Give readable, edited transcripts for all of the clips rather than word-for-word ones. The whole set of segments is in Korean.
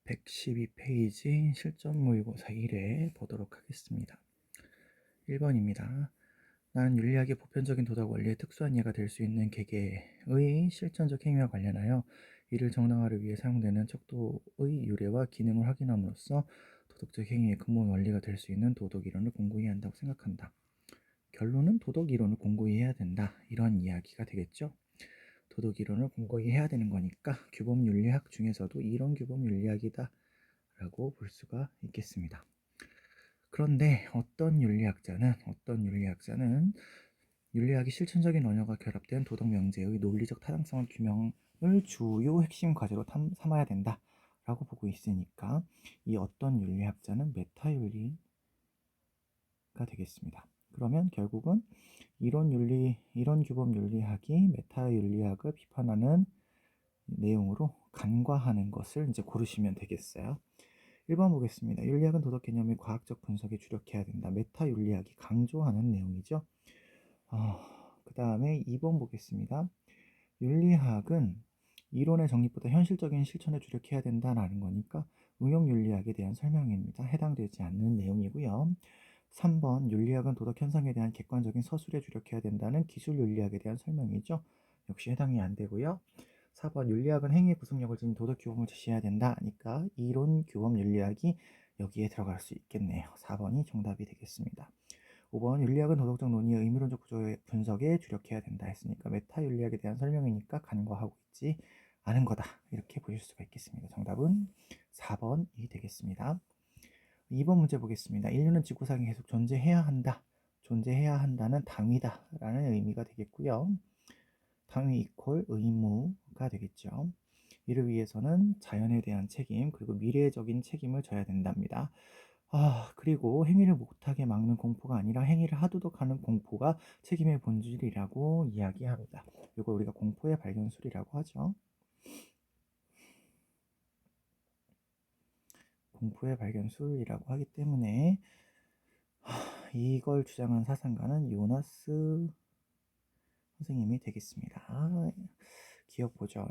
112페이지 실전 모의고사 1회 보도록 하겠습니다. 1번입니다. 나는 윤리학의 보편적인 도덕 원리의 특수한 예가 될 수 있는 개개의 실전적 행위와 관련하여 이를 정당화를 위해 사용되는 척도의 유래와 기능을 확인함으로써 도덕적 행위의 근본 원리가 될 수 있는 도덕 이론을 공고히 한다고 생각한다. 결론은 도덕 이론을 공고히 해야 된다. 이런 이야기가 되겠죠. 도덕 이론을 공고히 해야 되는 거니까 규범 윤리학 중에서도 이론 규범 윤리학이다 라고 볼 수가 있겠습니다. 그런데 어떤 윤리학자는 윤리학이 실천적인 언어가 결합된 도덕 명제의 논리적 타당성을 규명을 주요 핵심 과제로 삼아야 된다 라고 보고 있으니까 이 어떤 윤리학자는 메타윤리가 되겠습니다. 그러면 결국은 이론 규범 윤리학이 메타윤리학을 비판하는 내용으로 간과하는 것을 이제 고르시면 되겠어요. 1번 보겠습니다. 윤리학은 도덕 개념의 과학적 분석에 주력해야 된다. 메타 윤리학이 강조하는 내용이죠. 그 다음에 2번 보겠습니다. 윤리학은 이론의 정립보다 현실적인 실천에 주력해야 된다라는 거니까 응용 윤리학에 대한 설명입니다. 해당되지 않는 내용이고요. 3번 윤리학은 도덕 현상에 대한 객관적인 서술에 주력해야 된다는 기술 윤리학에 대한 설명이죠. 역시 해당이 안 되고요. 4번 윤리학은 행위의 구속력을 지닌 도덕 규범을 제시해야 된다 하니까 이론 규범 윤리학이 여기에 들어갈 수 있겠네요. 4번이 정답이 되겠습니다. 5번 윤리학은 도덕적 논의의 의미론적 구조의 분석에 주력해야 된다 했으니까 메타 윤리학에 대한 설명이니까 간과하고 있지 않은 거다. 이렇게 보실 수가 있겠습니다. 정답은 4번이 되겠습니다. 2번 문제 보겠습니다. 인류는 지구상에 계속 존재해야 한다. 존재해야 한다는 당위다 라는 의미가 되겠고요. 당위 이퀄 의무가 되겠죠. 이를 위해서는 자연에 대한 책임 그리고 미래적인 책임을 져야 된답니다. 그리고 행위를 못하게 막는 공포가 아니라 행위를 하도록 하는 공포가 책임의 본질이라고 이야기합니다. 이걸 우리가 공포의 발견술이라고 하죠. 공포의 발견술이라고 하기 때문에 이걸 주장한 사상가는 요나스 선생님이 되겠습니다. 기억 보죠.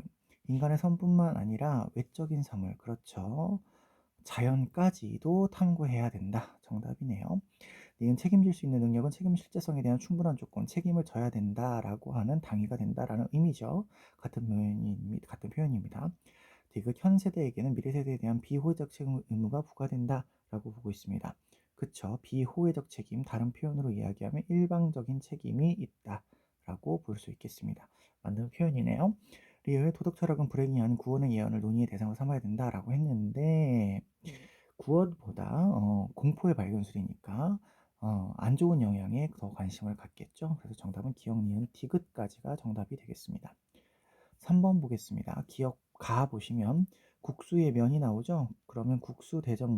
인간의 선뿐만 아니라 외적인 사물, 그렇죠. 자연까지도 탐구해야 된다. 정답이네요. 니은 책임질 수 있는 능력은 책임 실제성에 대한 충분한 조건, 책임을 져야 된다라고 하는 당위가 된다라는 의미죠. 같은 표현입니다. 디귿 현 세대에게는 미래 세대에 대한 비호의적 책임 의무가 부과된다라고 보고 있습니다. 그쵸? 비호의적 책임, 다른 표현으로 이야기하면 일방적인 책임이 있다라고 볼 수 있겠습니다. 맞는 표현이네요. 리을 도덕 철학은 불행이 아닌 구원의 예언을 논의의 대상으로 삼아야 된다라고 했는데 구원보다 공포의 발견술이니까 안 좋은 영향에 더 관심을 갖겠죠. 그래서 정답은 기억, 니은, 디귿까지가 정답이 되겠습니다. 3번 보겠습니다. 기억 가 보시면 국수의 면이 나오죠. 그러면 국수 대전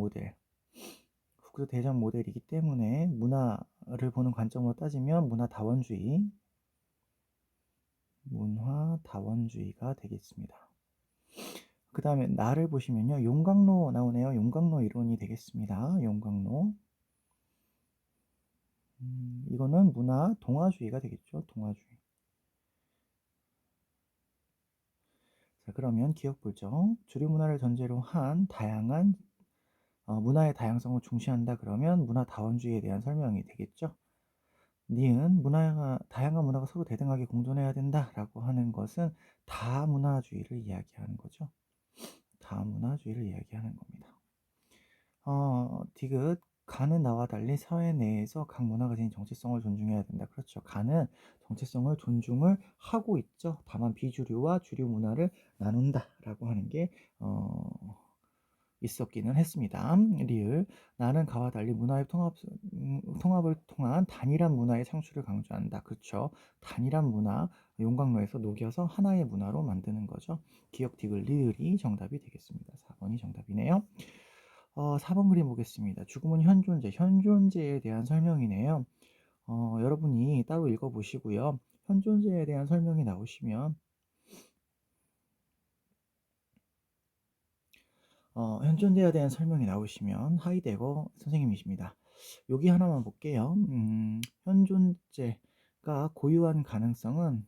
모델이기 때문에 문화를 보는 관점으로 따지면 문화다원주의가 되겠습니다. 그 다음에 나를 보시면요. 용광로 나오네요. 용광로 이론이 되겠습니다. 용광로. 이거는 문화 동화주의가 되겠죠. 동화주의. 자, 그러면 기억 보죠. 주류 문화를 전제로 한 다양한 문화의 다양성을 중시한다 그러면 문화다원주의에 대한 설명이 되겠죠. 니은 다양한 문화가 서로 대등하게 공존해야 된다라고 하는 것은 다문화주의를 이야기하는 거죠. 다문화주의를 이야기하는 겁니다. 디귿 가는 나와 달리 사회 내에서 각 문화가 지닌 정체성을 존중해야 된다. 그렇죠. 가는 정체성을 존중을 하고 있죠. 다만 비주류와 주류 문화를 나눈다라고 하는 게 있었기는 했습니다. 리을 나는 가와 달리 문화의 통합을 통한 단일한 문화의 창출을 강조한다. 그렇죠. 단일한 문화 용광로에서 녹여서 하나의 문화로 만드는 거죠. 기억 디귿 리을이 정답이 되겠습니다. 4번이 정답이네요. 4번 그림 보겠습니다. 죽음은 현존제에 대한 설명이네요. 여러분이 따로 읽어보시고요. 현존제에 대한 설명이 나오시면 현존제에 대한 설명이 나오시면 하이데거 선생님이십니다. 여기 하나만 볼게요. 현존제가 고유한 가능성은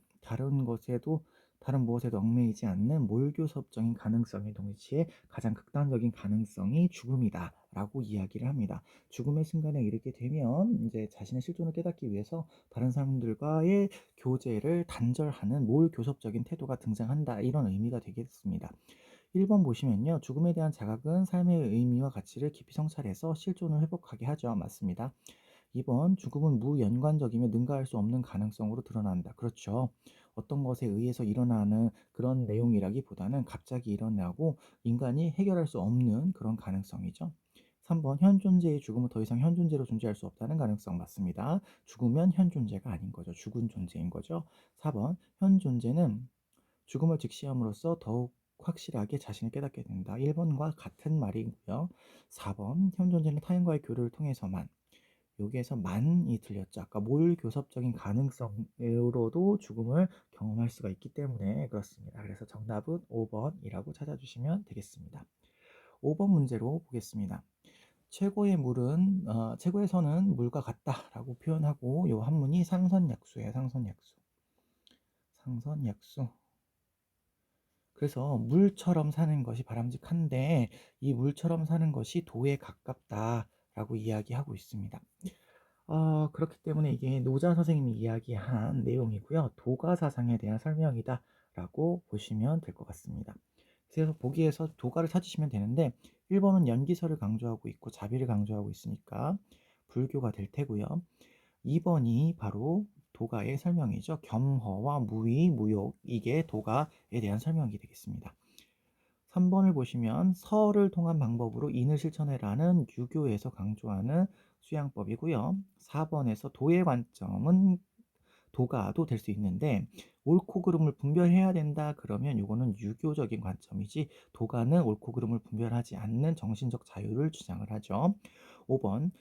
다른 무엇에도 얽매이지 않는 몰교섭적인 가능성의 동시에 가장 극단적인 가능성이 죽음이다라고 이야기를 합니다. 죽음의 순간에 이르게 되면 이제 자신의 실존을 깨닫기 위해서 다른 사람들과의 교제를 단절하는 몰교섭적인 태도가 등장한다, 이런 의미가 되겠습니다. 1번 보시면요. 죽음에 대한 자각은 삶의 의미와 가치를 깊이 성찰해서 실존을 회복하게 하죠. 맞습니다. 2번 죽음은 무연관적이며 능가할 수 없는 가능성으로 드러난다. 그렇죠. 어떤 것에 의해서 일어나는 그런 내용이라기보다는 갑자기 일어나고 인간이 해결할 수 없는 그런 가능성이죠. 3번 현 존재의 죽음은 더 이상 현 존재로 존재할 수 없다는 가능성. 맞습니다. 죽으면 현 존재가 아닌 거죠. 죽은 존재인 거죠. 4번 현 존재는 죽음을 직시함으로써 더욱 확실하게 자신을 깨닫게 된다. 1번과 같은 말이고요. 4번 현 존재는 타인과의 교류를 통해서만, 여기에서 만이 틀렸죠. 아까 몰교섭적인 가능성으로도 죽음을 경험할 수가 있기 때문에 그렇습니다. 그래서 정답은 5번이라고 찾아주시면 되겠습니다. 5번 문제로 보겠습니다. 최고의 선은 물과 같다라고 표현하고, 요 한문이 상선약수예요. 상선약수. 그래서 물처럼 사는 것이 바람직한데 이 물처럼 사는 것이 도에 가깝다라고 이야기하고 있습니다. 그렇기 때문에 이게 노자 선생님이 이야기한 내용이고요. 도가 사상에 대한 설명이다라고 보시면 될 것 같습니다. 그래서 보기에서 도가를 찾으시면 되는데 1번은 연기설을 강조하고 있고 자비를 강조하고 있으니까 불교가 될 테고요. 2번이 바로 도가의 설명이죠. 겸허와 무의, 무욕, 이게 도가에 대한 설명이 되겠습니다. 3번을 보시면 서를 통한 방법으로 인을 실천해라는 유교에서 강조하는 수양법이고요. 4번에서 도의 관점은 도가도 될 수 있는데 옳고 그름을 분별해야 된다 그러면 이거는 유교적인 관점이지, 도가는 옳고 그름을 분별하지 않는 정신적 자유를 주장을 하죠. 5번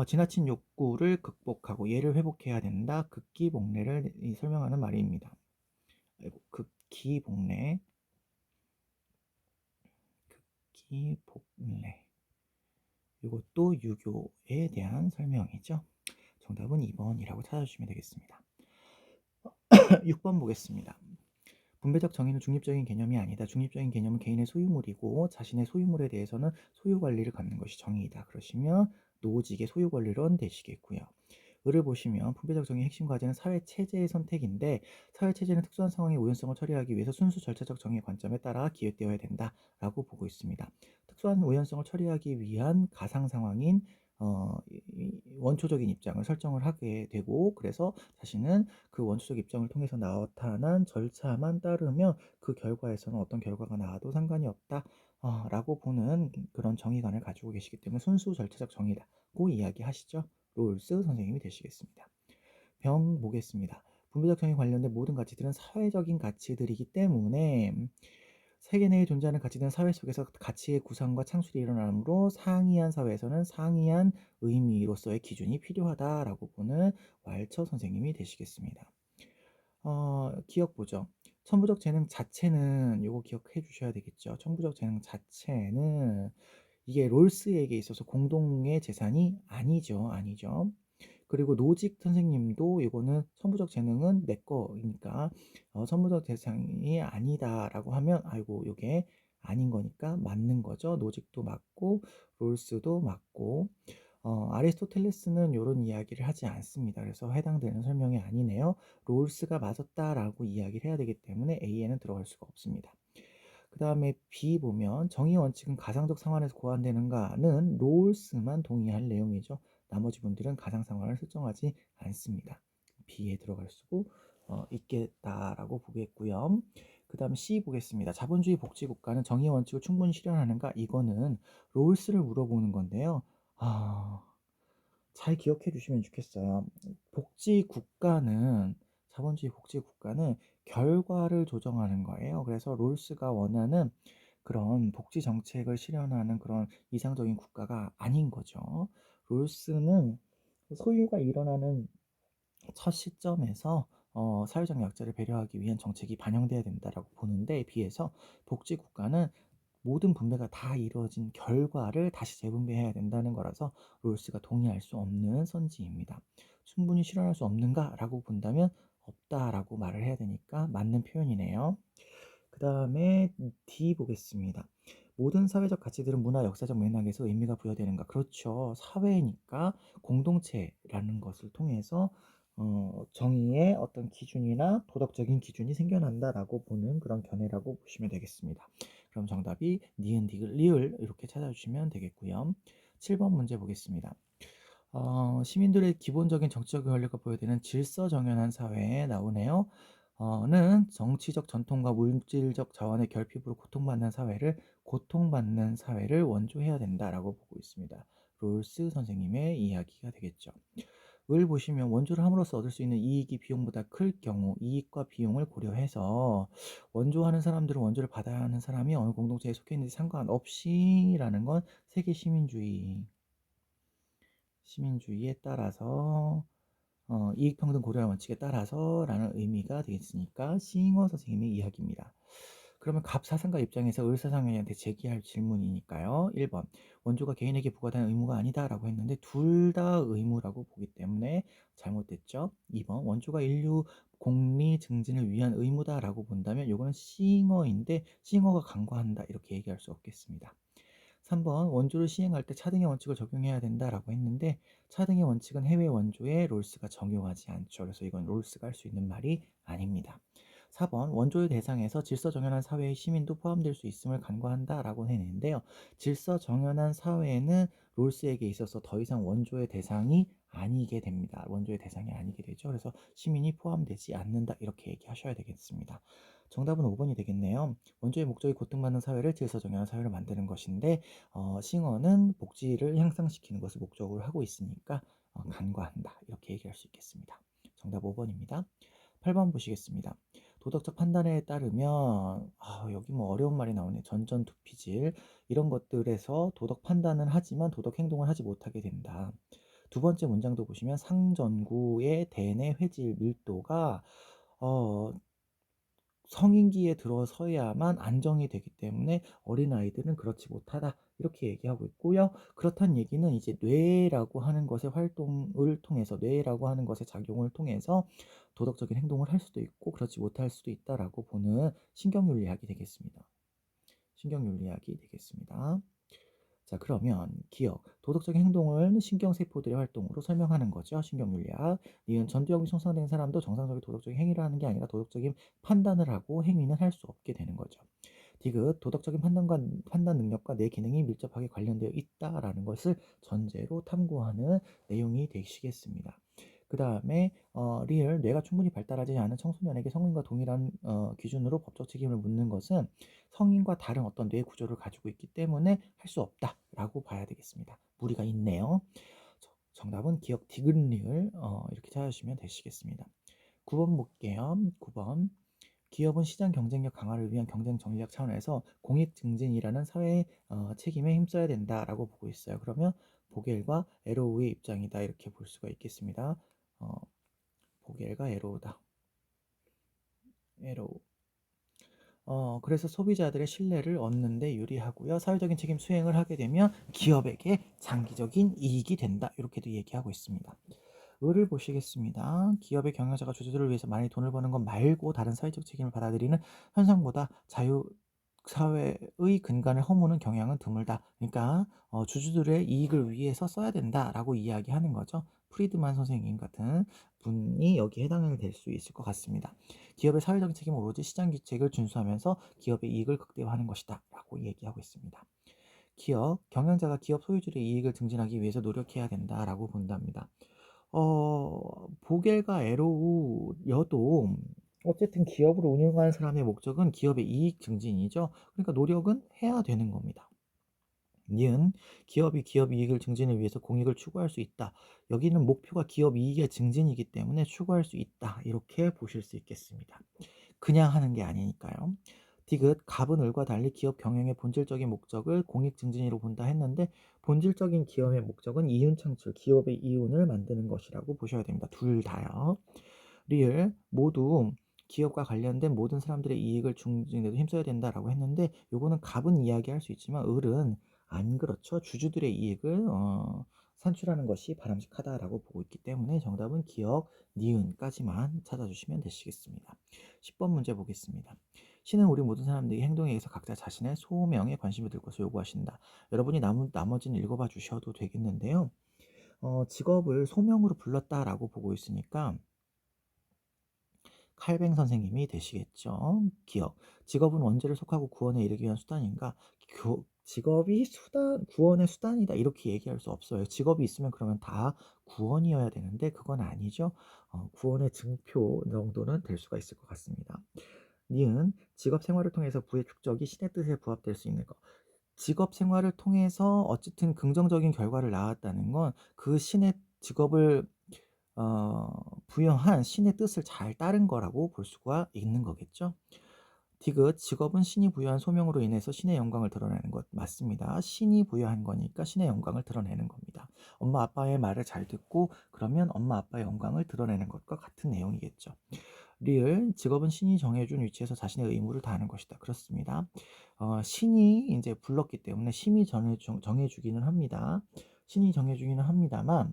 지나친 욕구를 극복하고 예를 회복해야 된다. 극기복례를 설명하는 말입니다. 극기복례, 극기복례, 이것도 유교에 대한 설명이죠. 정답은 2번이라고 찾아주시면 되겠습니다. 6번 보겠습니다. 분배적 정의는 중립적인 개념이 아니다. 중립적인 개념은 개인의 소유물이고 자신의 소유물에 대해서는 소유 관리를 갖는 것이 정의이다. 그러시면 노직의 소유 권리론 되시겠고요. 을을 보시면 분배적 정의의 핵심 과제는 사회체제의 선택인데 사회체제는 특수한 상황의 우연성을 처리하기 위해서 순수 절차적 정의의 관점에 따라 기획되어야 된다라고 보고 있습니다. 특수한 우연성을 처리하기 위한 가상 상황인 원초적인 입장을 설정을 하게 되고, 그래서 자신은 그 원초적 입장을 통해서 나타난 절차만 따르면 그 결과에서는 어떤 결과가 나와도 상관이 없다 라고 보는 그런 정의관을 가지고 계시기 때문에 순수 절차적 정의라고 이야기하시죠. 롤스 선생님이 되시겠습니다. 병 보겠습니다. 분배적 정의 관련된 모든 가치들은 사회적인 가치들이기 때문에 세계 내에 존재하는 가치들은 사회 속에서 가치의 구상과 창출이 일어나므로 상이한 사회에서는 상이한 의미로서의 기준이 필요하다라고 보는 왈처 선생님이 되시겠습니다. 기억 보죠. 천부적 재능 자체는 요거 기억해 주셔야 되겠죠. 천부적 재능 자체는 이게 롤스에게 있어서 공동의 재산이 아니죠. 그리고 노직 선생님도 이거는 천부적 재능은 내 거니까 천부적 재산이 아니다라고 하면 아이고 요게 아닌 거니까 맞는 거죠. 노직도 맞고 롤스도 맞고 아리스토텔레스는 이런 이야기를 하지 않습니다. 그래서 해당되는 설명이 아니네요. 롤스가 맞았다라고 이야기를 해야 되기 때문에 A에는 들어갈 수가 없습니다. 그 다음에 B 보면 정의 원칙은 가상적 상황에서 고안되는가는 롤스만 동의할 내용이죠. 나머지 분들은 가상 상황을 설정하지 않습니다. B에 들어갈 수 있겠다라고 보겠고요. 그 다음 C 보겠습니다. 자본주의 복지국가는 정의 원칙을 충분히 실현하는가? 이거는 롤스를 물어보는 건데요. 잘 기억해 주시면 좋겠어요. 자본주의 복지국가는 결과를 조정하는 거예요. 그래서 롤스가 원하는 그런 복지 정책을 실현하는 그런 이상적인 국가가 아닌 거죠. 롤스는 소유가 일어나는 첫 시점에서 사회적 약자를 배려하기 위한 정책이 반영돼야 된다라고 보는데, 비해서 복지국가는 모든 분배가 다 이루어진 결과를 다시 재분배해야 된다는 거라서 롤스가 동의할 수 없는 선지입니다. 충분히 실현할 수 없는가라고 본다면 없다라고 말을 해야 되니까 맞는 표현이네요. 그 다음에 D 보겠습니다. 모든 사회적 가치들은 문화 역사적 맥락에서 의미가 부여되는가? 그렇죠. 사회니까 공동체라는 것을 통해서 정의의 어떤 기준이나 도덕적인 기준이 생겨난다라고 보는 그런 견해라고 보시면 되겠습니다. 그럼 정답이 니은, 디귿, 리을 이렇게 찾아주시면 되겠고요. 7번 문제 보겠습니다. 시민들의 기본적인 정치적 권리가 보여되는 질서정연한 사회에 나오네요. 는 정치적 전통과 물질적 자원의 결핍으로 고통받는 사회를 원조해야 된다라고 보고 있습니다. 롤스 선생님의 이야기가 되겠죠. 을 보시면 원조를 함으로써 얻을 수 있는 이익이 비용보다 클 경우 이익과 비용을 고려해서 원조하는 사람들은 원조를 받아야 하는 사람이 어느 공동체에 속해 있는지 상관없이라는 건 세계 시민주의에 따라서 이익평등 고려 원칙에 따라서라는 의미가 되겠으니까 싱어 선생님의 이야기입니다. 그러면 갑사상가 입장에서 을사상가한테 제기할 질문이니까요. 1번 원조가 개인에게 부과되는 의무가 아니다라고 했는데 둘 다 의무라고 보기 때문에 잘못됐죠. 2번 원조가 인류 공리 증진을 위한 의무다라고 본다면 이거는 싱어인데 싱어가 간과한다 이렇게 얘기할 수 없겠습니다. 3번 원조를 시행할 때 차등의 원칙을 적용해야 된다라고 했는데 차등의 원칙은 해외 원조에 롤스가 적용하지 않죠. 그래서 이건 롤스가 할 수 있는 말이 아닙니다. 4번 원조의 대상에서 질서정연한 사회의 시민도 포함될 수 있음을 간과한다라고 했는데요. 질서정연한 사회는 롤스에게 있어서 더 이상 원조의 대상이 아니게 됩니다. 원조의 대상이 아니게 되죠. 그래서 시민이 포함되지 않는다 이렇게 얘기하셔야 되겠습니다. 정답은 5번이 되겠네요. 원조의 목적이 고통받는 사회를 질서정연한 사회로 만드는 것인데 싱어는 복지를 향상시키는 것을 목적으로 하고 있으니까 간과한다 이렇게 얘기할 수 있겠습니다. 정답 5번입니다. 8번 보시겠습니다. 도덕적 판단에 따르면 여기 뭐 어려운 말이 나오네. 전전두피질 이런 것들에서 도덕 판단은 하지만 도덕 행동을 하지 못하게 된다. 두 번째 문장도 보시면 상전구의 대뇌 회질 밀도가 성인기에 들어서야만 안정이 되기 때문에 어린아이들은 그렇지 못하다 이렇게 얘기하고 있고요. 그렇다는 얘기는 이제 뇌라고 하는 것의 활동을 통해서 뇌라고 하는 것의 작용을 통해서 도덕적인 행동을 할 수도 있고 그렇지 못할 수도 있다라고 보는 신경윤리학이 되겠습니다. 신경윤리학이 되겠습니다. 자, 그러면 기억, 도덕적인 행동을 신경세포들의 활동으로 설명하는 거죠. 신경윤리학. 니은 전두엽이 손상된 사람도 정상적인 도덕적인 행위를 하는 게 아니라 도덕적인 판단을 하고 행위는 할 수 없게 되는 거죠. 디귿, 도덕적인 판단 능력과 내 기능이 밀접하게 관련되어 있다라는 것을 전제로 탐구하는 내용이 되시겠습니다. 그 다음에 리을, 뇌가 충분히 발달하지 않은 청소년에게 성인과 동일한 기준으로 법적 책임을 묻는 것은 성인과 다른 어떤 뇌 구조를 가지고 있기 때문에 할 수 없다라고 봐야 되겠습니다. 무리가 있네요. 정답은 기억 디귿 리을 이렇게 찾아주시면 되시겠습니다. 9번 볼게요. 9번 기업은 시장 경쟁력 강화를 위한 경쟁 전략 차원에서 공익 증진이라는 사회 책임에 힘써야 된다라고 보고 있어요. 그러면 보겔과 에로우의 입장이다 이렇게 볼 수가 있겠습니다. 보겔과 에로우다. 에로우. 그래서 소비자들의 신뢰를 얻는 데 유리하고요. 사회적인 책임 수행을 하게 되면 기업에게 장기적인 이익이 된다. 이렇게도 얘기하고 있습니다. 을을 보시겠습니다. 기업의 경영자가 주주들을 위해서 많이 돈을 버는 것 말고 다른 사회적 책임을 받아들이는 현상보다 사회의 근간을 허무는 경향은 드물다. 그러니까 주주들의 이익을 위해서 써야 된다라고 이야기하는 거죠. 프리드만 선생님 같은 분이 여기에 해당이 될 수 있을 것 같습니다. 기업의 사회적인 책임은 오로지 시장 규칙을 준수하면서 기업의 이익을 극대화하는 것이다 라고 얘기하고 있습니다. 경영자가 기업 소유주의 이익을 증진하기 위해서 노력해야 된다라고 본답니다. 보겔과 에로우여도 어쨌든 기업을 운영하는 사람의 목적은 기업의 이익 증진이죠. 그러니까 노력은 해야 되는 겁니다. 니은 기업이 기업 이익을 증진을 위해서 공익을 추구할 수 있다. 여기는 목표가 기업 이익의 증진이기 때문에 추구할 수 있다. 이렇게 보실 수 있겠습니다. 그냥 하는 게 아니니까요. 디귿 갑은 을과 달리 기업 경영의 본질적인 목적을 공익 증진으로 본다 했는데 본질적인 기업의 목적은 이윤 창출, 기업의 이윤을 만드는 것이라고 보셔야 됩니다. 둘 다요. 리을 모두 기업과 관련된 모든 사람들의 이익을 증진에도 힘써야 된다라고 했는데 요거는 갑은 이야기할 수 있지만 을은 안 그렇죠. 주주들의 이익을 산출하는 것이 바람직하다라고 보고 있기 때문에 정답은 기억, 니은까지만 찾아주시면 되시겠습니다. 10번 문제 보겠습니다. 신은 우리 모든 사람들이 행동에 의해서 각자 자신의 소명에 관심을 들 것을 요구하신다. 여러분이 나머지는 읽어봐 주셔도 되겠는데요. 직업을 소명으로 불렀다라고 보고 있으니까 칼뱅 선생님이 되시겠죠. 기억. 직업은 원죄를 속하고 구원에 이르기 위한 수단인가? 직업이 구원의 수단이다. 이렇게 얘기할 수 없어요. 직업이 있으면 그러면 다 구원이어야 되는데 그건 아니죠. 구원의 증표 정도는 될 수가 있을 것 같습니다. 니은 직업 생활을 통해서 부의 축적이 신의 뜻에 부합될 수 있는 것. 직업 생활을 통해서 어쨌든 긍정적인 결과를 낳았다는 건 그 신의 직업을 부여한 신의 뜻을 잘 따른 거라고 볼 수가 있는 거겠죠. 디귿 직업은 신이 부여한 소명으로 인해서 신의 영광을 드러내는 것 맞습니다. 신이 부여한 거니까 신의 영광을 드러내는 겁니다. 엄마 아빠의 말을 잘 듣고 그러면 엄마 아빠의 영광을 드러내는 것과 같은 내용이겠죠. 리을 직업은 신이 정해준 위치에서 자신의 의무를 다하는 것이다. 그렇습니다. 신이 이제 불렀기 때문에 신이 정해주기는 합니다. 신이 정해주기는 합니다만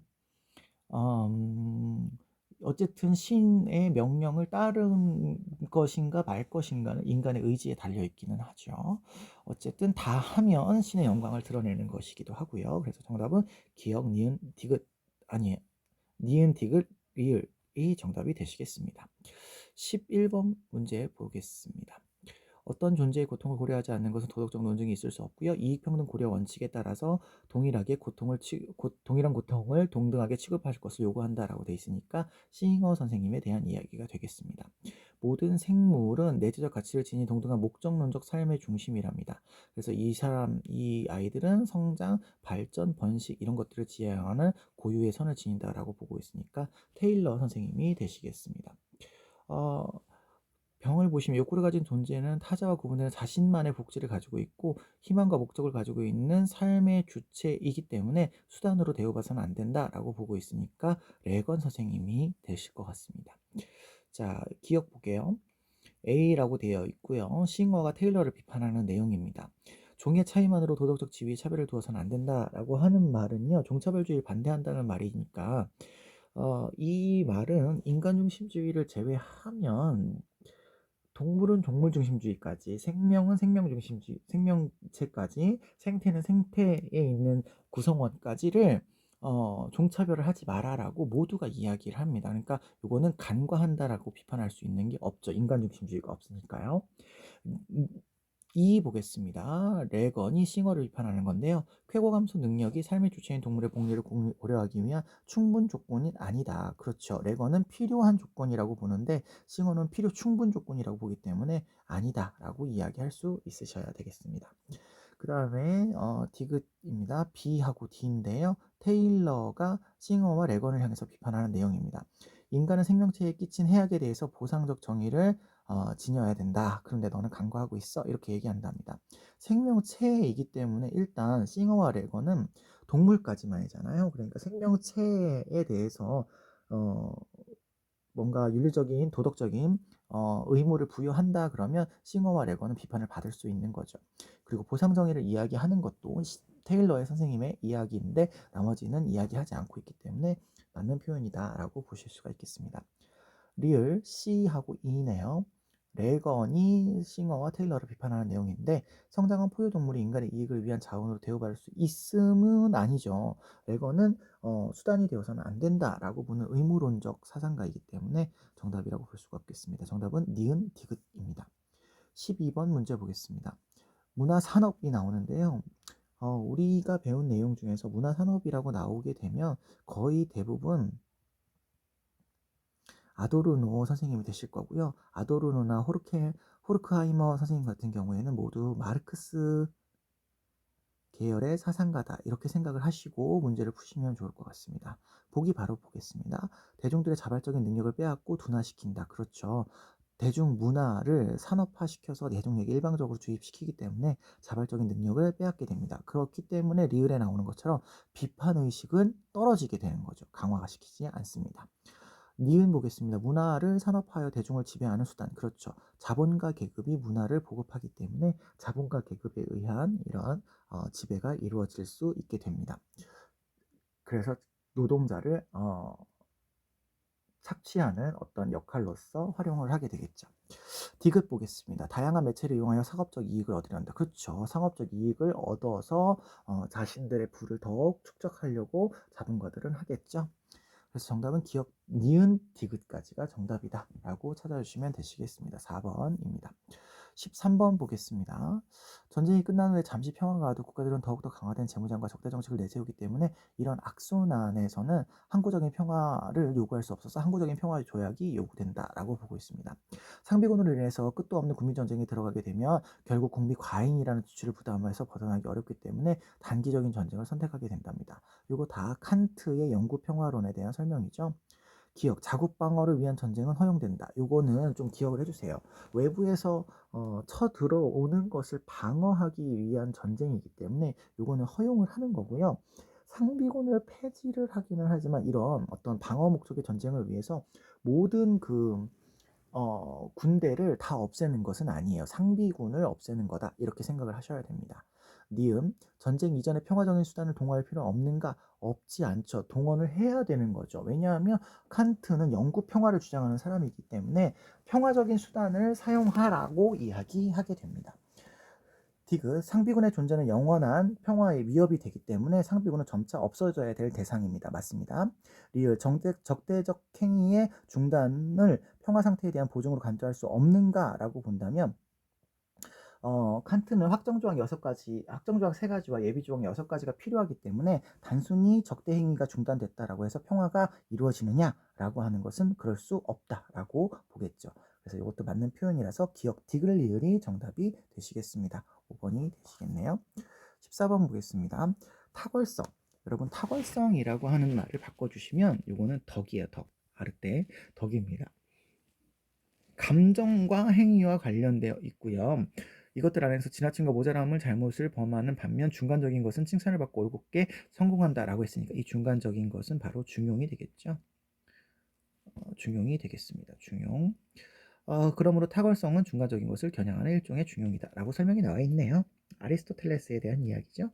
어쨌든 신의 명령을 따른 것인가 말 것인가는 인간의 의지에 달려 있기는 하죠. 어쨌든 다 하면 신의 영광을 드러내는 것이기도 하고요. 그래서 정답은 기억, 니은, 디귿 아니에요. 니은, 디귿, 리을이 정답이 되시겠습니다. 11번 문제 보겠습니다. 어떤 존재의 고통을 고려하지 않는 것은 도덕적 논증이 있을 수 없고요. 이익평등 고려 원칙에 따라서 동일한 고통을 동등하게 취급할 것을 요구한다라고 돼 있으니까 싱어 선생님에 대한 이야기가 되겠습니다. 모든 생물은 내재적 가치를 지닌 동등한 목적론적 삶의 중심이랍니다. 그래서 이 아이들은 성장, 발전, 번식 이런 것들을 지향하는 고유의 선을 지닌다라고 보고 있으니까 테일러 선생님이 되시겠습니다. 병을 보시면 욕구를 가진 존재는 타자와 구분되는 자신만의 복지를 가지고 있고 희망과 목적을 가지고 있는 삶의 주체이기 때문에 수단으로 대우봐서는 안 된다라고 보고 있으니까 레건 선생님이 되실 것 같습니다. 자, 기억 볼게요. A라고 되어 있고요. 싱어가 테일러를 비판하는 내용입니다. 종의 차이만으로 도덕적 지위에 차별을 두어서는 안 된다라고 하는 말은요. 종차별주의를 반대한다는 말이니까 이 말은 인간중심주의를 제외하면 동물은 동물 중심주의까지, 생명은 생명 중심주의, 생명체까지, 생태는 생태에 있는 구성원까지를 종차별을 하지 마라라고 모두가 이야기를 합니다. 그러니까 이거는 간과한다라고 비판할 수 있는 게 없죠. 인간 중심주의가 없으니까요. 음, 이 보겠습니다. 레건이 싱어를 비판하는 건데요. 쾌거 감소 능력이 삶의 주체인 동물의 복리를 고려하기 위한 충분 조건이 아니다. 그렇죠. 레건은 필요한 조건이라고 보는데 싱어는 필요 충분 조건이라고 보기 때문에 아니다라고 이야기할 수 있으셔야 되겠습니다. 그 다음에 디귿입니다. B하고 D인데요. 테일러가 싱어와 레건을 향해서 비판하는 내용입니다. 인간은 생명체에 끼친 해악에 대해서 보상적 정의를 지녀야 된다. 그런데 너는 간과하고 있어. 이렇게 얘기한답니다. 생명체이기 때문에 일단 싱어와 레건은 동물까지만이잖아요. 그러니까 생명체에 대해서 뭔가 윤리적인 도덕적인 의무를 부여한다 그러면 싱어와 레건은 비판을 받을 수 있는 거죠. 그리고 보상정의를 이야기하는 것도 테일러의 선생님의 이야기인데 나머지는 이야기하지 않고 있기 때문에 맞는 표현이다 라고 보실 수가 있겠습니다. 리을 C하고 E네요. 레건이 싱어와 테일러를 비판하는 내용인데 성장한 포유동물이 인간의 이익을 위한 자원으로 대우받을 수 있음은 아니죠. 레건은 수단이 되어서는 안 된다라고 보는 의무론적 사상가이기 때문에 정답이라고 볼 수가 없겠습니다. 정답은 니은 디귿입니다. 12번 문제 보겠습니다. 문화산업이 나오는데요. 우리가 배운 내용 중에서 문화산업이라고 나오게 되면 거의 대부분 아도르노 선생님이 되실 거고요. 아도르노나 호르크하이머 선생님 같은 경우에는 모두 마르크스 계열의 사상가다 이렇게 생각을 하시고 문제를 푸시면 좋을 것 같습니다. 보기 바로 보겠습니다. 대중들의 자발적인 능력을 빼앗고 둔화시킨다. 그렇죠. 대중문화를 산업화시켜서 대중에게 일방적으로 주입시키기 때문에 자발적인 능력을 빼앗게 됩니다. 그렇기 때문에 리을에 나오는 것처럼 비판의식은 떨어지게 되는 거죠. 강화가 시키지 않습니다. 니은 보겠습니다. 문화를 산업화하여 대중을 지배하는 수단. 그렇죠. 자본가 계급이 문화를 보급하기 때문에 자본가 계급에 의한 이러한 지배가 이루어질 수 있게 됩니다. 그래서 노동자를 착취하는 어떤 역할로서 활용을 하게 되겠죠. 디귿 보겠습니다. 다양한 매체를 이용하여 상업적 이익을 얻으려 한다. 그렇죠. 상업적 이익을 얻어서 자신들의 부를 더욱 축적하려고 잡은 것들은 하겠죠. 그래서 정답은 기억 니은 디귿까지가 정답이다 라고 찾아주시면 되시겠습니다. 4번입니다. 13번 보겠습니다. 전쟁이 끝난 후에 잠시 평화가 와도 국가들은 더욱더 강화된 재무장과 적대 정책을 내세우기 때문에 이런 악순환에서는 항구적인 평화를 요구할 수 없어서 항구적인 평화 조약이 요구된다라고 보고 있습니다. 상비군으로 인해서 끝도 없는 국민전쟁이 들어가게 되면 결국 국미 과잉이라는 지출을 부담해서 벗어나기 어렵기 때문에 단기적인 전쟁을 선택하게 된답니다. 이거 다 칸트의 영구 평화론에 대한 설명이죠. 기억, 자국 방어를 위한 전쟁은 허용된다. 요거는 좀 기억을 해주세요. 외부에서 쳐들어오는 것을 방어하기 위한 전쟁이기 때문에 요거는 허용을 하는 거고요. 상비군을 폐지를 하기는 하지만 이런 어떤 방어 목적의 전쟁을 위해서 모든 군대를 다 없애는 것은 아니에요. 상비군을 없애는 거다. 이렇게 생각을 하셔야 됩니다. 니은, 전쟁 이전에 평화적인 수단을 동원할 필요는 없는가? 없지 않죠. 동원을 해야 되는 거죠. 왜냐하면 칸트는 영구 평화를 주장하는 사람이기 때문에 평화적인 수단을 사용하라고 이야기하게 됩니다. 디귿, 상비군의 존재는 영원한 평화의 위협이 되기 때문에 상비군은 점차 없어져야 될 대상입니다. 맞습니다. 리을, 적대적 행위의 중단을 평화 상태에 대한 보증으로 간주할 수 없는가라고 본다면 칸트는 확정조항 6가지, 확정조항 3가지와 예비조항 6가지가 필요하기 때문에 단순히 적대 행위가 중단됐다라고 해서 평화가 이루어지느냐라고 하는 것은 그럴 수 없다라고 보겠죠. 그래서 이것도 맞는 표현이라서 기억 디귿 리을이 정답이 되시겠습니다. 5번이 되시겠네요. 14번 보겠습니다. 탁월성. 여러분 탁월성이라고 하는 말을 바꿔주시면 이거는 덕이에요. 덕. 아르떼 덕입니다. 감정과 행위와 관련되어 있고요. 이것들 안에서 지나침과 모자람을 잘못을 범하는 반면 중간적인 것은 칭찬을 받고 올곧게 성공한다라고 했으니까 이 중간적인 것은 바로 중용이 되겠죠. 중용이 되겠습니다. 중용. 그러므로 탁월성은 중간적인 것을 겨냥하는 일종의 중용이다라고 설명이 나와 있네요. 아리스토텔레스에 대한 이야기죠.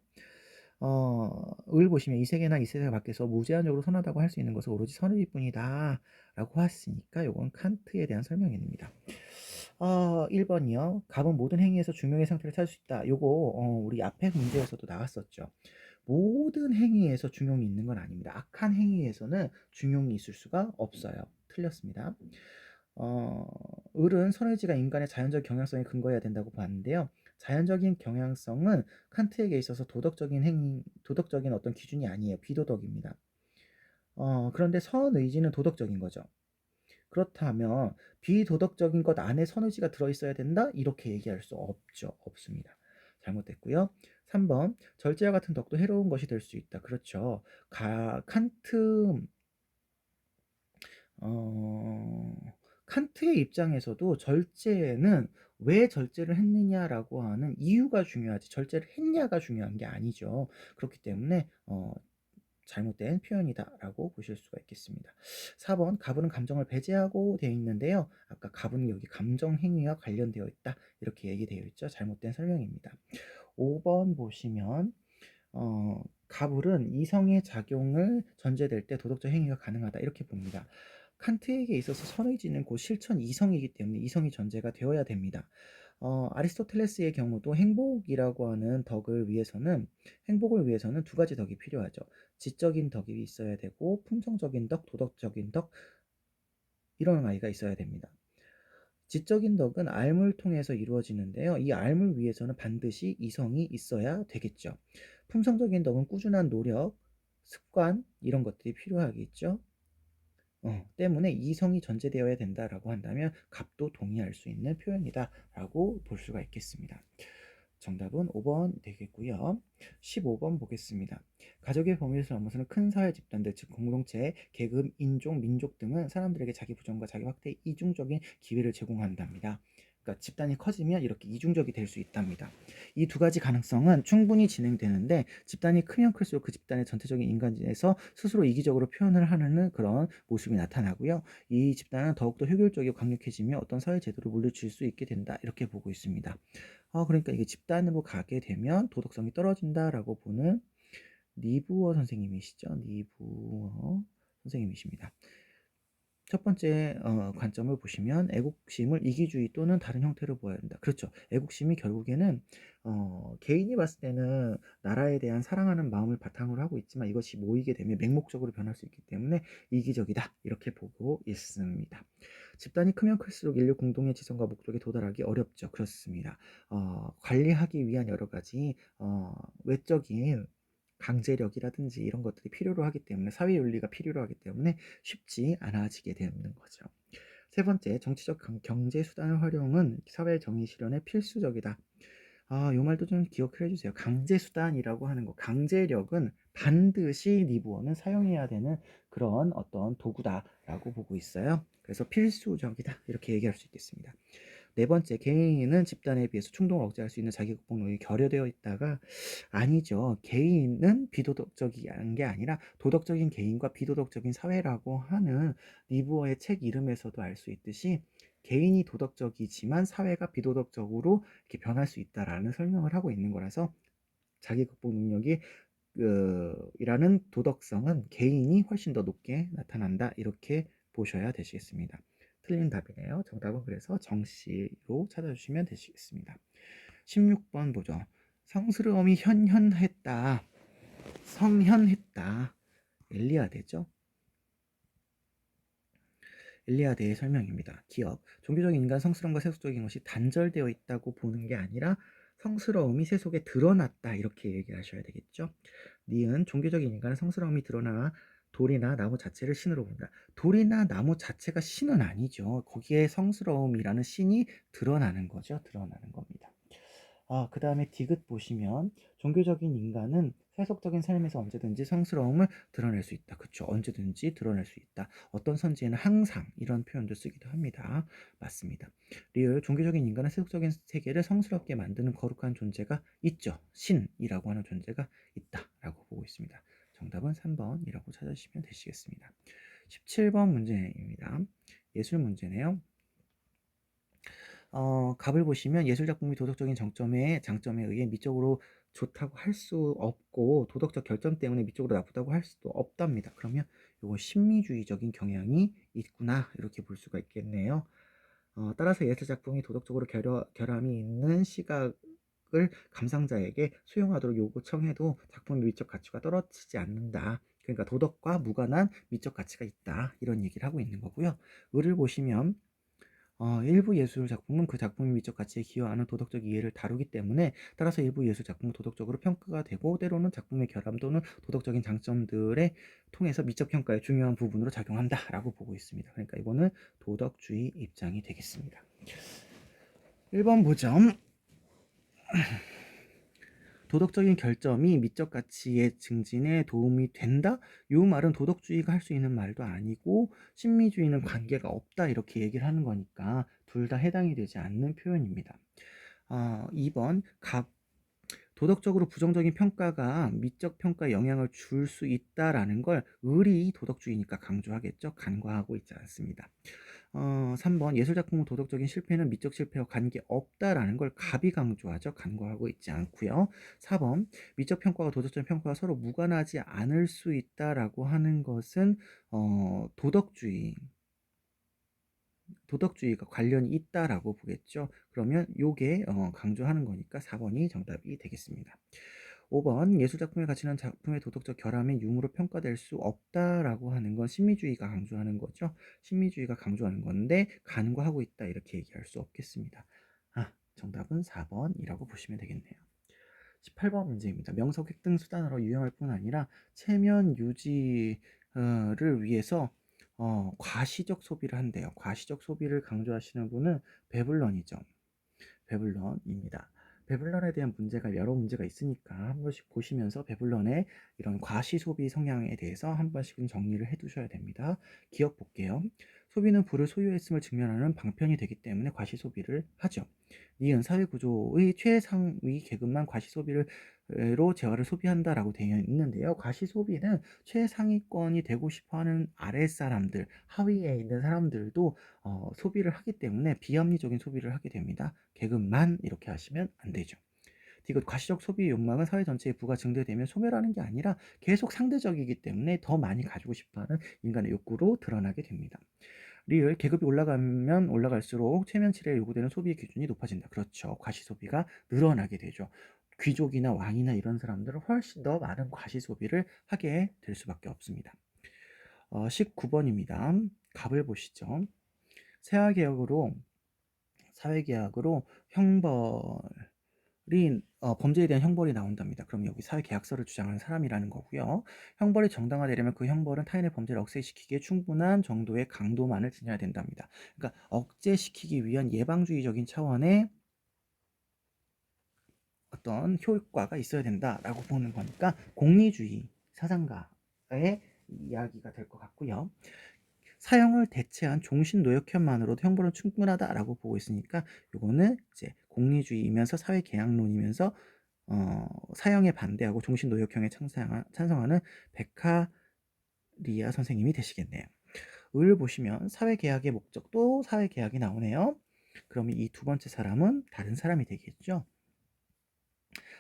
을 보시면 이 세계나 이 세상 밖에서 무제한적으로 선하다고 할 수 있는 것은 오로지 선의일 뿐이다 라고 하시니까 이건 칸트에 대한 설명입니다. 1번이요. 갑은 모든 행위에서 중용의 상태를 찾을 수 있다. 요거 우리 앞에 문제에서도 나왔었죠. 모든 행위에서 중용이 있는 건 아닙니다. 악한 행위에서는 중용이 있을 수가 없어요. 틀렸습니다. 을은 선의지가 인간의 자연적 경향성에 근거해야 된다고 봤는데요. 자연적인 경향성은 칸트에게 있어서 도덕적인 어떤 기준이 아니에요. 비도덕입니다. 그런데 선의지는 도덕적인 거죠. 그렇다면 비도덕적인 것 안에 선의지가 들어있어야 된다? 이렇게 얘기할 수 없죠. 없습니다. 잘못됐고요. 3번 절제와 같은 덕도 해로운 것이 될 수 있다. 그렇죠. 칸트의 입장에서도 절제는 왜 절제를 했느냐라고 하는 이유가 중요하지 절제를 했냐가 중요한 게 아니죠. 그렇기 때문에 잘못된 표현이다라고 보실 수가 있겠습니다. 4번 가부는 감정을 배제하고 되어 있는데요. 아까 가부는 여기 감정 행위와 관련되어 있다 이렇게 얘기되어 있죠. 잘못된 설명입니다. 5번 보시면 가불은 이성의 작용을 전제될 때 도덕적 행위가 가능하다 이렇게 봅니다. 칸트에게 있어서 선의지는 곧 실천 이성이기 때문에 이성이 전제가 되어야 됩니다. 아리스토텔레스의 경우도 행복을 위해서는 2가지 덕이 필요하죠. 지적인 덕이 있어야 되고 품성적인 덕, 도덕적인 덕 이런 아이가 있어야 됩니다. 지적인 덕은 알물 통해서 이루어지는데요. 이 알물 위해서는 반드시 이성이 있어야 되겠죠. 품성적인 덕은 꾸준한 노력, 습관 이런 것들이 필요하겠죠. 때문에 이성이 전제되어야 된다라고 한다면 갑도 동의할 수 있는 표현이다라고 볼 수가 있겠습니다. 정답은 5번 되겠고요. 15번 보겠습니다. 가족의 범위를 넘어서는 큰 사회 집단들, 즉 공동체, 계급, 인종, 민족 등은 사람들에게 자기 부정과 자기 확대의 이중적인 기회를 제공한답니다. 그러니까 집단이 커지면 이렇게 이중적이 될 수 있답니다. 이 두 가지 가능성은 충분히 진행되는데 집단이 크면 클수록 그 집단의 전체적인 인간에서 스스로 이기적으로 표현을 하는 그런 모습이 나타나고요. 이 집단은 더욱더 효율적이고 강력해지며 어떤 사회 제도를 물리칠 수 있게 된다. 이렇게 보고 있습니다. 그러니까 이게 집단으로 가게 되면 도덕성이 떨어진다라고 보는 니부어 선생님이시죠. 니부어 선생님이십니다. 첫 번째 관점을 보시면 애국심을 이기주의 또는 다른 형태로 보아야 한다. 그렇죠. 애국심이 결국에는 개인이 봤을 때는 나라에 대한 사랑하는 마음을 바탕으로 하고 있지만 이것이 모이게 되면 맹목적으로 변할 수 있기 때문에 이기적이다. 이렇게 보고 있습니다. 집단이 크면 클수록 인류 공동의 지성과 목적에 도달하기 어렵죠. 그렇습니다. 관리하기 위한 여러 가지 외적인 강제력이라든지 이런 것들이 필요로 하기 때문에 사회 윤리가 필요로 하기 때문에 쉽지 않아지게 되는 거죠. 세 번째, 정치적 경제 수단의 활용은 사회 정의 실현에 필수적이다. 요 말도 좀 기억해 주세요. 강제 수단이라고 하는 거, 강제력은 반드시 리부어는 사용해야 되는 그런 어떤 도구다라고 보고 있어요. 그래서 필수적이다 이렇게 얘기할 수 있겠습니다. 네 번째, 개인은 집단에 비해서 충동을 억제할 수 있는 자기 극복 능력이 결여되어 있다가 아니죠. 개인은 비도덕적인 게 아니라 도덕적인 개인과 비도덕적인 사회라고 하는 리브어의 책 이름에서도 알 수 있듯이 개인이 도덕적이지만 사회가 비도덕적으로 이렇게 변할 수 있다라는 설명을 하고 있는 거라서 자기 극복 능력이 이라는 도덕성은 개인이 훨씬 더 높게 나타난다 이렇게 보셔야 되시겠습니다. 틀린 답이네요. 정답은 그래서 정씨로 찾아주시면 되시겠습니다. 16번 보죠. 성스러움이 현현했다. 성현했다. 엘리아데죠. 엘리아데의 설명입니다. 기억. 종교적인 인간 성스러움과 세속적인 것이 단절되어 있다고 보는 게 아니라 성스러움이 세속에 드러났다. 이렇게 얘기하셔야 되겠죠. 니은 종교적인 인간은 성스러움이 드러나 돌이나 나무 자체를 신으로 본다. 돌이나 나무 자체가 신은 아니죠. 거기에 성스러움이라는 신이 드러나는 거죠. 드러나는 겁니다. 그 다음에 디귿 보시면 종교적인 인간은 세속적인 삶에서 언제든지 성스러움을 드러낼 수 있다. 그쵸? 언제든지 드러낼 수 있다. 어떤 선지에는 항상 이런 표현도 쓰기도 합니다. 맞습니다. 리을 종교적인 인간은 세속적인 세계를 성스럽게 만드는 거룩한 존재가 있죠. 신이라고 하는 존재가 있다라고 보고 있습니다. 정답은 3번이라고 찾아주시면 되시겠습니다. 17번 문제입니다. 예술 문제네요. 갑을 보시면 예술작품이 도덕적인 장점에 의해 미적으로 좋다고 할 수 없고 도덕적 결점 때문에 미적으로 나쁘다고 할 수도 없답니다. 그러면 이거 심미주의적인 경향이 있구나 이렇게 볼 수가 있겠네요. 따라서 예술작품이 도덕적으로 결함이 있는 시각을 감상자에게 수용하도록 요구청해도 작품의 미적 가치가 떨어지지 않는다. 그러니까 도덕과 무관한 미적 가치가 있다. 이런 얘기를 하고 있는 거고요. 을을 보시면 일부 예술 작품은 그 작품의 미적 가치에 기여하는 도덕적 이해를 다루기 때문에 따라서 일부 예술 작품은 도덕적으로 평가가 되고 때로는 작품의 결함 또는 도덕적인 장점들에 통해서 미적 평가의 중요한 부분으로 작용한다라고 보고 있습니다. 그러니까 이거는 도덕주의 입장이 되겠습니다. 1번 보죠. 도덕적인 결점이 미적 가치의 증진에 도움이 된다? 이 말은 도덕주의가 할 수 있는 말도 아니고 신미주의는 관계가 없다 이렇게 얘기를 하는 거니까 둘 다 해당이 되지 않는 표현입니다. 2번 도덕적으로 부정적인 평가가 미적 평가에 영향을 줄 수 있다라는 걸 을이 도덕주의니까 강조하겠죠. 간과하고 있지 않습니다. 3번 예술작품의 도덕적인 실패는 미적 실패와 관계없다라는 걸 갑이 강조하죠. 간과하고 있지 않고요. 4번 미적 평가와 도덕적 평가가 서로 무관하지 않을 수 있다라고 하는 것은 도덕주의가 관련이 있다라고 보겠죠. 그러면 요게 강조하는 거니까 4번이 정답이 되겠습니다. 5번 예술작품의 가치는 작품의 도덕적 결함의 유무로 평가될 수 없다라고 하는 건 신미주의가 강조하는 거죠. 신미주의가 강조하는 건데 간과하고 있다 이렇게 얘기할 수 없겠습니다. 정답은 4번이라고 보시면 되겠네요. 18번 문제입니다. 명석 획득 수단으로 유용할 뿐 아니라 체면 유지를 위해서 과시적 소비를 한대요. 과시적 소비를 강조하시는 분은 베블런이죠. 베블런입니다. 베블런에 대한 문제가 여러 문제가 있으니까 한 번씩 보시면서 베블런의 이런 과시 소비 성향에 대해서 한 번씩은 정리를 해 두셔야 됩니다. 기억 볼게요. 소비는 부를 소유했음을 증명하는 방편이 되기 때문에 과시 소비를 하죠. 니은 사회 구조의 최상위 계급만 과시 소비를 로 재화를 소비한다라고 되어 있는데요. 과시 소비는 최상위권이 되고 싶어하는 아랫사람들, 하위에 있는 사람들도 소비를 하기 때문에 비합리적인 소비를 하게 됩니다. 계급만 이렇게 하시면 안 되죠. 디귿 과시적 소비 욕망은 사회 전체의 부가 증대되면 소멸하는 게 아니라 계속 상대적이기 때문에 더 많이 가지고 싶어하는 인간의 욕구로 드러나게 됩니다. 리을 계급이 올라가면 올라갈수록 최면치레에 요구되는 소비 기준이 높아진다. 그렇죠. 과시 소비가 늘어나게 되죠. 귀족이나 왕이나 이런 사람들은 훨씬 더 많은 과시 소비를 하게 될 수밖에 없습니다. 19번입니다. 갑을 보시죠. 사회계약으로 형벌이 범죄에 대한 형벌이 나온답니다. 그럼 여기 사회계약서를 주장하는 사람이라는 거고요. 형벌이 정당화되려면 그 형벌은 타인의 범죄를 억제시키기에 충분한 정도의 강도만을 지녀야 된답니다. 그러니까 억제시키기 위한 예방주의적인 차원의 어떤 효과가 있어야 된다라고 보는 거니까 공리주의 사상가의 이야기가 될 것 같고요. 사형을 대체한 종신노역현만으로도 형벌은 충분하다라고 보고 있으니까 요거는 이제 공리주의이면서 사회계약론이면서 사형에 반대하고 종신노역형에 찬성하는 베카리아 선생님이 되시겠네요. 을 보시면 사회계약의 목적도 사회계약이 나오네요. 그러면 이 두 번째 사람은 다른 사람이 되겠죠.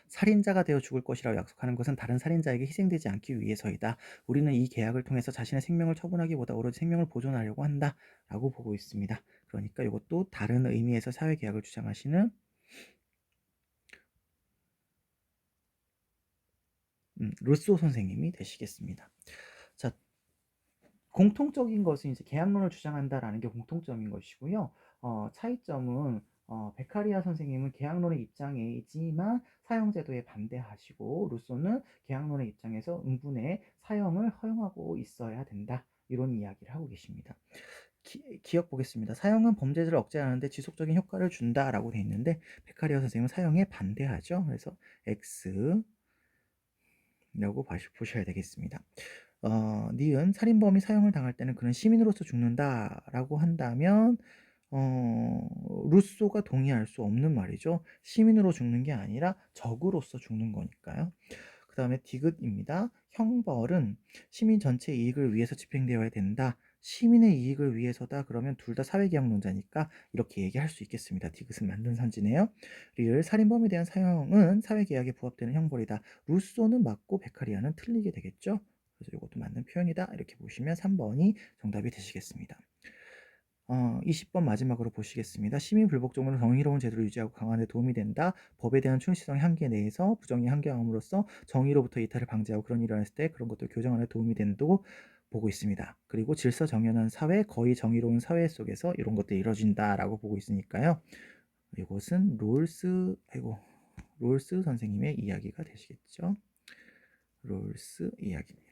살인자가 되어 죽을 것이라고 약속하는 것은 다른 살인자에게 희생되지 않기 위해서이다. 우리는 이 계약을 통해서 자신의 생명을 처분하기보다 오로지 생명을 보존하려고 한다. 라고 보고 있습니다. 그러니까 이것도 다른 의미에서 사회계약을 주장하시는 루소 선생님이 되시겠습니다. 자, 공통적인 것은 이제 계약론을 주장한다라는 게 공통점인 것이고요. 차이점은 베카리아 선생님은 계약론의 입장이지만 사형제도에 반대하시고 루소는 계약론의 입장에서 응분의 사형을 허용하고 있어야 된다. 이런 이야기를 하고 계십니다. 기억 보겠습니다. 사형은 범죄자를 억제하는데 지속적인 효과를 준다라고 돼 있는데 베카리아 선생님은 사형에 반대하죠. 그래서 X라고 보셔야 되겠습니다. 니은 살인범이 사형을 당할 때는 그는 시민으로서 죽는다라고 한다면 루소가 동의할 수 없는 말이죠. 시민으로 죽는 게 아니라 적으로서 죽는 거니까요. 그 다음에 디귿입니다. 형벌은 시민 전체 이익을 위해서 집행되어야 된다. 시민의 이익을 위해서다. 그러면 둘 다 사회계약론자니까 이렇게 얘기할 수 있겠습니다. 디귿은 만든 선지네요. 리을 살인범에 대한 사형은 사회계약에 부합되는 형벌이다. 루소는 맞고 베카리아는 틀리게 되겠죠. 그래서 이것도 맞는 표현이다. 이렇게 보시면 3번이 정답이 되시겠습니다. 20번 마지막으로 보시겠습니다. 시민 불복종은 정의로운 제도를 유지하고 강화하는 데 도움이 된다. 법에 대한 충실성 한계 내에서 부정이 한계함으로써 정의로부터 이탈을 방지하고 그런 일을 했을 때 그런 것들 교정하는 데 도움이 된다고 보고 있습니다. 그리고 질서 정연한 사회, 거의 정의로운 사회 속에서 이런 것들이 이루어진다라고 보고 있으니까요. 이것은 롤스 선생님의 이야기가 되시겠죠. 롤스 이야기입니다.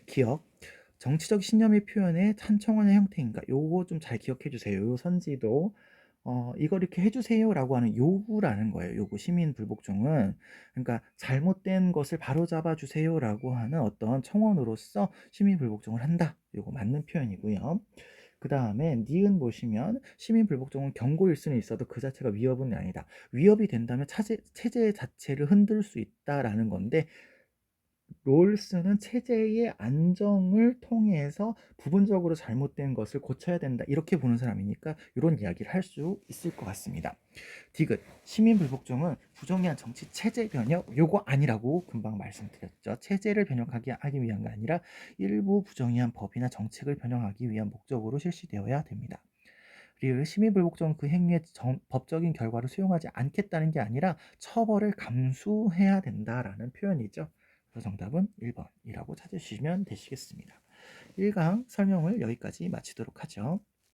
기억. 정치적 신념의 표현의 찬청원의 형태인가? 요거 좀 잘 기억해 주세요. 요 선지도 이거 이렇게 해주세요라고 하는 요구라는 거예요. 요구 시민 불복종은 그러니까 잘못된 것을 바로잡아 주세요라고 하는 어떤 청원으로서 시민 불복종을 한다. 요거 맞는 표현이고요. 그 다음에 니은 보시면 시민 불복종은 경고일 수는 있어도 그 자체가 위협은 아니다. 위협이 된다면 체제 자체를 흔들 수 있다라는 건데 롤스는 체제의 안정을 통해서 부분적으로 잘못된 것을 고쳐야 된다 이렇게 보는 사람이니까 이런 이야기를 할 수 있을 것 같습니다. 디귿 시민 불복종은 부정의한 정치 체제 변혁 요거 아니라고 금방 말씀드렸죠. 체제를 변혁하기 위한 게 아니라 일부 부정의한 법이나 정책을 변형하기 위한 목적으로 실시되어야 됩니다. 리을 시민 불복종은 그 행위의 법적인 결과를 수용하지 않겠다는 게 아니라 처벌을 감수해야 된다라는 표현이죠. 그래서 정답은 1번이라고 찾으시면 되시겠습니다. 1강 설명을 여기까지 마치도록 하죠.